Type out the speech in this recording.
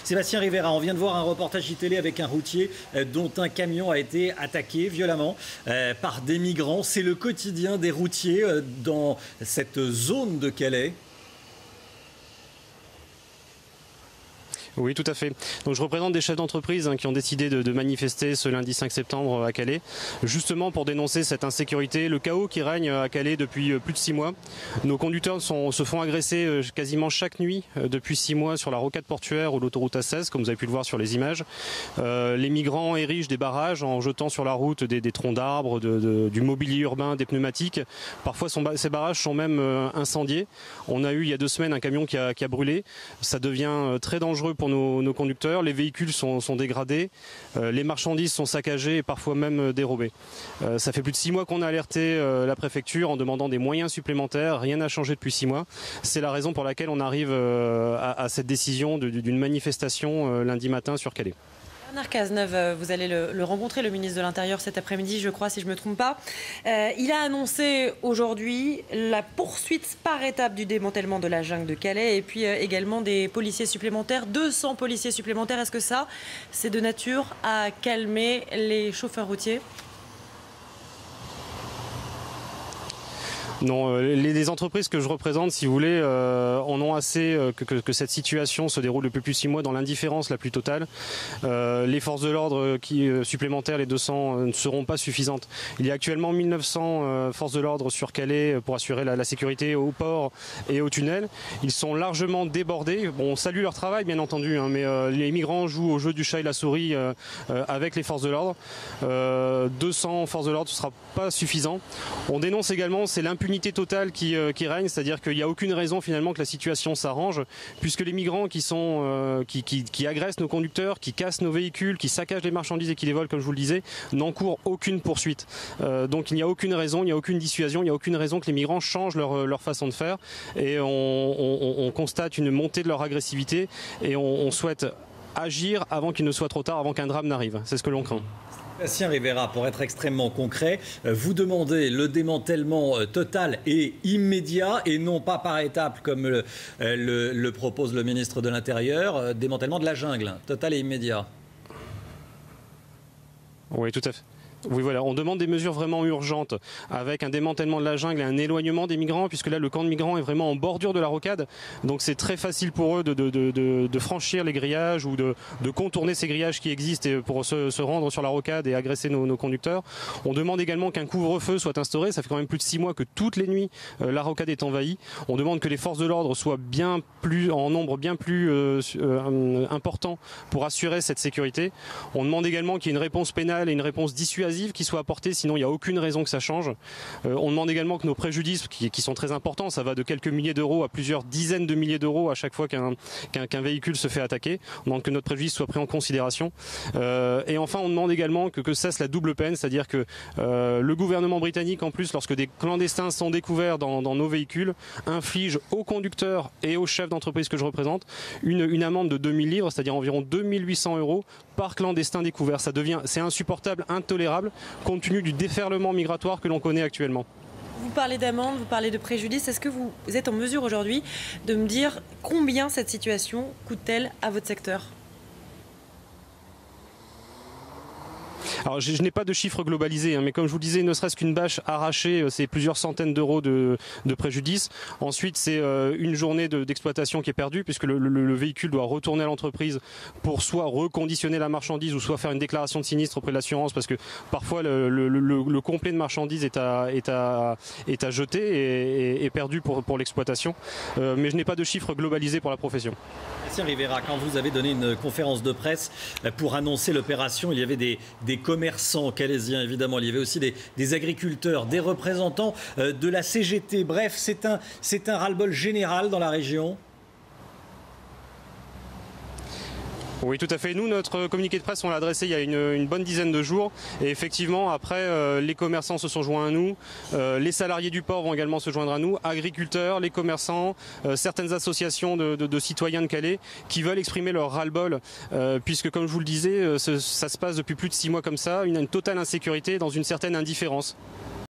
Sébastien Rivera, on vient de voir un reportage télé avec un routier dont un camion a été attaqué violemment par des migrants. C'est le quotidien des routiers dans cette zone de Calais. Oui, tout à fait. Donc, je représente des chefs d'entreprise qui ont décidé de manifester ce lundi 5 septembre à Calais, justement pour dénoncer cette insécurité, le chaos qui règne à Calais depuis plus de 6 mois. Nos conducteurs se font agresser quasiment chaque nuit depuis 6 mois sur la rocade portuaire ou l'autoroute A16, comme vous avez pu le voir sur les images. Les migrants érigent des barrages en jetant sur la route des troncs d'arbres, du mobilier urbain, des pneumatiques. Parfois, ces barrages sont même incendiés. On a eu il y a 2 semaines un camion qui a brûlé. Ça devient très dangereux pour nos conducteurs, les véhicules sont dégradés, les marchandises sont saccagées et parfois même dérobées. Ça fait plus de 6 mois qu'on a alerté la préfecture en demandant des moyens supplémentaires, rien n'a changé depuis 6 mois. C'est la raison pour laquelle on arrive à cette décision d'une manifestation lundi matin sur Calais. Bernard Cazeneuve, vous allez le rencontrer, le ministre de l'Intérieur, cet après-midi, je crois, si je ne me trompe pas. Il a annoncé aujourd'hui la poursuite par étapes du démantèlement de la jungle de Calais et puis également des policiers supplémentaires, 200 policiers supplémentaires. Est-ce que ça, c'est de nature à calmer les chauffeurs routiers ? Non, les entreprises que je représente, si vous voulez, en ont assez que cette situation se déroule depuis plus de 6 mois dans l'indifférence la plus totale. Les forces de l'ordre supplémentaires, les 200, ne seront pas suffisantes. Il y a actuellement 1900 forces de l'ordre sur Calais pour assurer la sécurité au port et au tunnel. Ils sont largement débordés. Bon, on salue leur travail, bien entendu, mais les migrants jouent au jeu du chat et la souris avec les forces de l'ordre. 200 forces de l'ordre, ce ne sera pas suffisant. On dénonce également, c'est l'impunité totale qui règne, c'est-à-dire qu'il n'y a aucune raison finalement que la situation s'arrange, puisque les migrants qui agressent nos conducteurs, qui cassent nos véhicules, qui saccagent les marchandises et qui les volent, comme je vous le disais, n'encourent aucune poursuite. Donc il n'y a aucune raison, il n'y a aucune dissuasion, il n'y a aucune raison que les migrants changent leur façon de faire, et on constate une montée de leur agressivité et on souhaite agir avant qu'il ne soit trop tard, avant qu'un drame n'arrive. C'est ce que l'on craint. Sébastien Rivera, pour être extrêmement concret, vous demandez le démantèlement total et immédiat et non pas par étapes comme le propose le ministre de l'Intérieur, démantèlement de la jungle, total et immédiat. Oui, tout à fait. Oui, voilà, on demande des mesures vraiment urgentes avec un démantèlement de la jungle et un éloignement des migrants, puisque là le camp de migrants est vraiment en bordure de la rocade, donc c'est très facile pour eux de franchir les grillages ou de contourner ces grillages qui existent pour se rendre sur la rocade et agresser nos conducteurs. On demande également qu'un couvre-feu soit instauré, ça fait quand même plus de 6 mois que toutes les nuits la rocade est envahie. On demande que les forces de l'ordre soient en nombre bien plus important pour assurer cette sécurité. On demande également qu'il y ait une réponse pénale et une réponse dissuasive qui soit apportée, sinon il n'y a aucune raison que ça change. On demande également que nos préjudices, qui sont très importants, ça va de quelques milliers d'euros à plusieurs dizaines de milliers d'euros à chaque fois qu'un véhicule se fait attaquer. On demande que notre préjudice soit pris en considération. Et enfin, on demande également que cesse la double peine, c'est-à-dire que le gouvernement britannique, en plus, lorsque des clandestins sont découverts dans nos véhicules, inflige aux conducteurs et aux chefs d'entreprise que je représente une amende de 2000 livres, c'est-à-dire environ 2800 € par clandestin découvert. C'est insupportable, intolérable, compte tenu du déferlement migratoire que l'on connaît actuellement. Vous parlez d'amende, vous parlez de préjudice. Est-ce que vous êtes en mesure aujourd'hui de me dire combien cette situation coûte-t-elle à votre secteur ? Alors je n'ai pas de chiffres globalisés, mais comme je vous disais, ne serait-ce qu'une bâche arrachée, c'est plusieurs centaines d'euros de préjudice. Ensuite, c'est une journée d'exploitation qui est perdue, puisque le véhicule doit retourner à l'entreprise pour soit reconditionner la marchandise ou soit faire une déclaration de sinistre auprès de l'assurance, parce que parfois le complet de marchandises est à jeter et perdu pour l'exploitation. Mais je n'ai pas de chiffres globalisés pour la profession. Sébastien Rivera, quand vous avez donné une conférence de presse pour annoncer l'opération, il y avait des commerçants calaisiens, évidemment. Il y avait aussi des agriculteurs, des représentants de la CGT. Bref, c'est un ras-le-bol général dans la région. Oui, tout à fait. Nous, notre communiqué de presse, on l'a adressé il y a une bonne dizaine de jours. Et effectivement, après, les commerçants se sont joints à nous. Les salariés du port vont également se joindre à nous. Agriculteurs, les commerçants, certaines associations de citoyens de Calais qui veulent exprimer leur ras-le-bol. Puisque, comme je vous le disais, ça se passe depuis plus de 6 mois comme ça. Une totale insécurité dans une certaine indifférence.